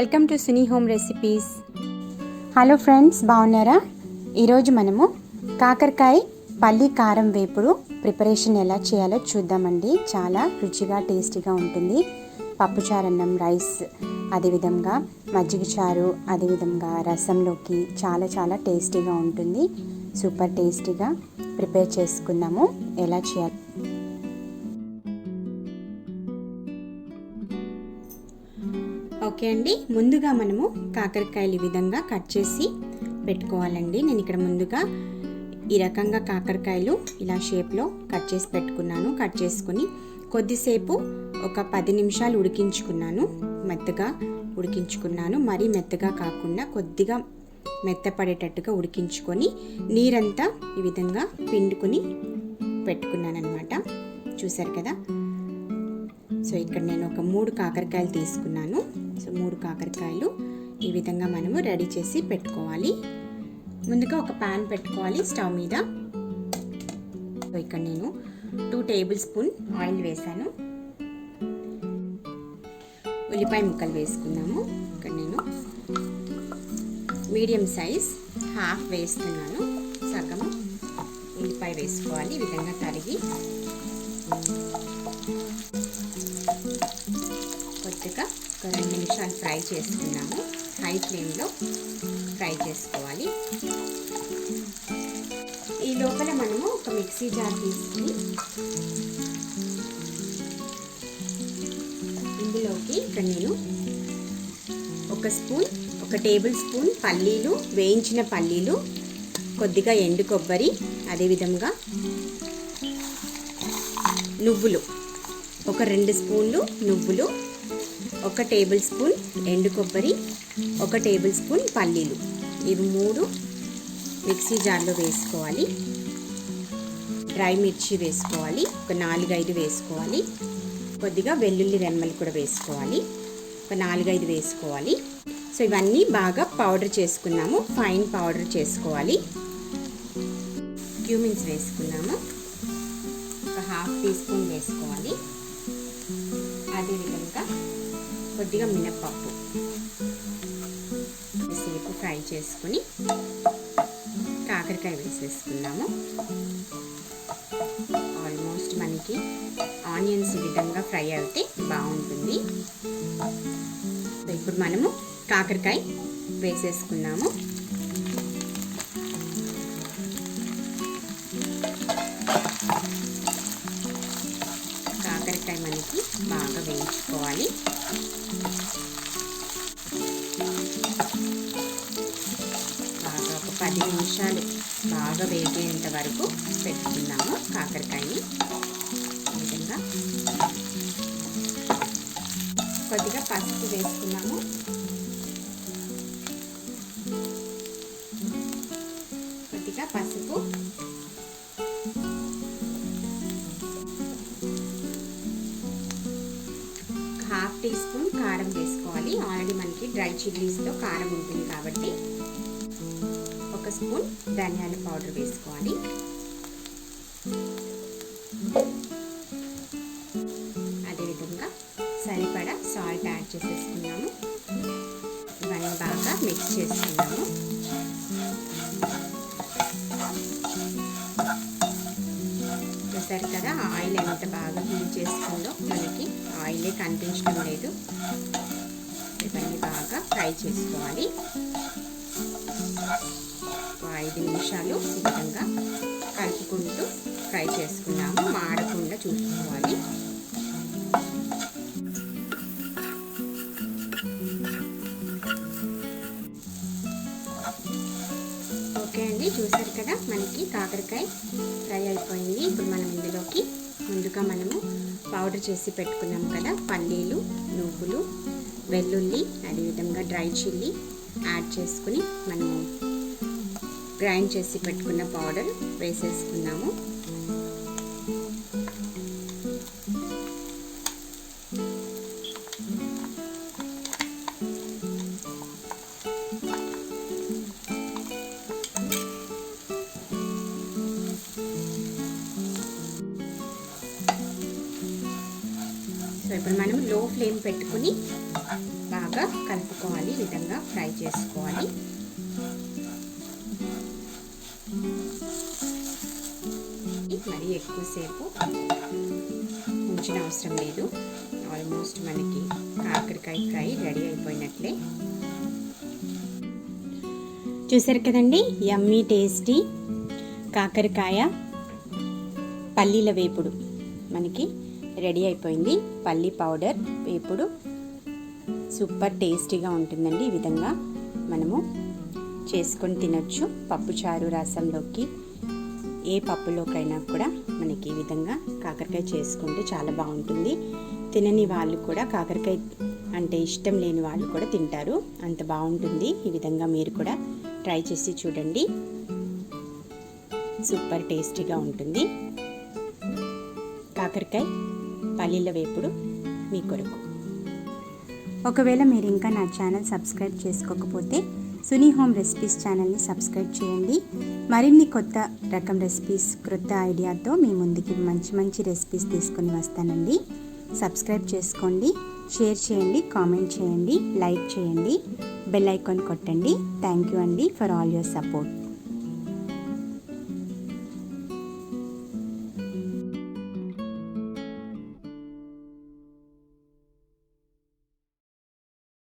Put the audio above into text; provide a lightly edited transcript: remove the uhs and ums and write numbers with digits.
Welcome to Suni home recipes. Hello friends, బాగున్నారా? ఈరోజు మనము కాకరకాయ పల్లి కారం వేపుడు ప్రిపరేషన్ ఎలా చేయాలో చూద్దామండి. చాలా రుచిగా టేస్టీగా ఉంటుంది. పప్పుచారన్నం, రైస్, అదేవిధంగా మజ్జిగ చారు, అదేవిధంగా రసంలోకి చాలా టేస్టీగా ఉంటుంది. సూపర్ టేస్టీగా ప్రిపేర్ చేసుకుందాము. ఎలా చేయాలి? ఓకే అండి, ముందుగా మనము కాకరకాయలు ఈ విధంగా కట్ చేసి పెట్టుకోవాలండి. నేను ఇక్కడ ముందుగా ఈ రకంగా కాకరకాయలు ఇలా షేప్లో కట్ చేసి పెట్టుకున్నాను. కట్ చేసుకుని కొద్దిసేపు ఒక 10 నిమిషాలు ఉడికించుకున్నాను. మెత్తగా ఉడికించుకున్నాను. మరీ మెత్తగా కాకుండా కొద్దిగా మెత్తపడేటట్టుగా ఉడికించుకొని నీరంతా ఈ విధంగా పిండుకొని పెట్టుకున్నాను అనమాట. చూసారు కదా. సో ఇక్కడ నేను ఒక 3 కాకరకాయలు తీసుకున్నాను. సో 3 కాకరకాయలు ఈ విధంగా మనము రెడీ చేసి పెట్టుకోవాలి. ముందుగా ఒక ప్యాన్ పెట్టుకోవాలి స్టవ్ మీద. సో ఇక్కడ నేను 2 టేబుల్ స్పూన్ ఆయిల్ వేసాను. ఉల్లిపాయ ముక్కలు వేసుకున్నాము. ఇక్కడ నేను మీడియం సైజ్ హాఫ్ వేస్తున్నాను. సగం ఉల్లిపాయ వేసుకోవాలి. ఈ విధంగా తరిగి కొద్దిగా ఒక 2 నిమిషాలు ఫ్రై చేసుకున్నాము. హై ఫ్లేమ్లో ఫ్రై చేసుకోవాలి. ఈ లోపల మనము ఒక మిక్సీ జార్ తీసుకుని ఇందులోకి ఇక్కడ నేను ఒక టేబుల్ స్పూన్ పల్లీలు, వేయించిన పల్లీలు, కొద్దిగా ఎండు కొబ్బరి, అదేవిధంగా నువ్వులు, ఒక 2 స్పూన్లు నువ్వులు, 1 టేబుల్ స్పూన్ ఎండు కొబ్బరి, 1 టేబుల్ స్పూన్ పల్లీలు, ఇవి 3 మిక్సీ జార్లో వేసుకోవాలి. డ్రై మిర్చి వేసుకోవాలి. ఒక 4-5 వేసుకోవాలి. కొద్దిగా వెల్లుల్లి రెమ్మలు కూడా వేసుకోవాలి. ఒక 4-5 వేసుకోవాలి. సో ఇవన్నీ బాగా పౌడర్ చేసుకున్నాము. ఫైన్ పౌడర్ చేసుకోవాలి. క్యూమిన్స్ వేసుకున్నాము. ఒక 1/2 టీ స్పూన్ వేసుకోవాలి. అదేవిధంగా కొద్దిగా మినప్పప్పు సేపు ఫ్రై చేసుకుని కాకరకాయ వేసేసుకున్నాము. ఆల్మోస్ట్ మనకి ఆనియన్స్ ఈ విధంగా ఫ్రై అయితే బాగుంటుంది. ఇప్పుడు మనము కాకరకాయ వేసేసుకున్నాము. కాకరకాయ మనకి బాగా వేయించుకోవాలి. బాగా ఒక 10 నిమిషాలు బాగా వేగేంత వరకు పెట్టుకున్నాము కాకరకాయని. ఈ విధంగా కొద్దిగా పసుపు వేసుకున్నాము. కొద్దిగా పసుపు, హాఫ్ టీ స్పూన్ కారం వేసుకోవాలి. ఆల్రెడీ మనకి డ్రై చిల్లీస్తో కారం ఉంటుంది కాబట్టి 1 స్పూన్ ధనియాల పౌడర్ వేసుకోవాలి. అదేవిధంగా సరిపడా సాల్ట్ యాడ్ చేసేసుకున్నాము. ఇవన్నీ బాగా మిక్స్ చేసుకున్నాము. చూసారు కదా ఆయిల్ ఎంత బాగా హీట్ చేసుకుందో, మనకి ఆయిలే కనిపించడం లేదు. ఇవన్నీ బాగా ఫ్రై చేసుకోవాలి. 5 నిమిషాలు ఈ విధంగా కలుపుకుంటూ ఫ్రై చేసుకున్నాము. మాడకుండా చూసుకోవాలి. ఓకే అండి, చూసారు కదా మనకి కాకరకాయ ఫ్రై అయిపోయింది. ఇప్పుడు మనం ఇందులోకి ముందుగా మనము పౌడర్ చేసి పెట్టుకున్నాము కదా, పల్లీలు, నువ్వులు, వెల్లుల్లి, అదేవిధంగా డ్రై చిల్లీ యాడ్ చేసుకుని మనము గ్రైండ్ చేసి పెట్టుకున్న పౌడర్ వేసేసుకున్నాము. సో ఇప్పుడు మనం లో ఫ్లేమ్ పెట్టుకుని బాగా బాగా కలుపుకోవాలి, ఈ విధంగా ఫ్రై చేసుకోవాలి. మరి ఎక్కువసేపు ఉంచిన అవసరం లేదు. ఆల్మోస్ట్ మనకి కాకరకాయ ఫ్రై రెడీ అయిపోయినట్లే. చూసారు కదండి, యమ్మీ టేస్టీ కాకరకాయ పల్లీల వేపుడు మనకి రెడీ అయిపోయింది. పల్లీ పౌడర్ వేపుడు సూపర్ టేస్టీగా ఉంటుందండి. ఈ విధంగా మనము చేసుకొని తినొచ్చు. పప్పుచారు, రసంలోకి, ఏ పప్పులోకైనా కూడా మనకి ఈ విధంగా కాకరకాయ చేసుకుంటే చాలా బాగుంటుంది. తినని వాళ్ళు కూడా, కాకరకాయ అంటే ఇష్టం లేని వాళ్ళు కూడా తింటారు, అంత బాగుంటుంది. ఈ విధంగా మీరు కూడా ట్రై చేసి చూడండి, సూపర్ టేస్టీగా ఉంటుంది. కాకరకాయ పల్లీల వేపుడు మీ కొరకు. ఒకవేళ మీరు ఇంకా నా ఛానల్ సబ్స్క్రైబ్ చేసుకోకపోతే సునీ హోమ్ రెసిపీస్ ఛానల్ని సబ్స్క్రైబ్ చేయండి. మరిన్ని కొత్త రకం రెసిపీస్, క్రొత్త ఐడియాతో మీ ముందుకి మంచి మంచి రెసిపీస్ తీసుకొని వస్తానండి. సబ్స్క్రైబ్ చేసుకోండి, షేర్ చేయండి, కామెంట్ చేయండి, లైక్ చేయండి, బెల్ ఐకాన్ కొట్టండి. థ్యాంక్ యూ అండి ఫర్ ఆల్ యువర్ సపోర్ట్.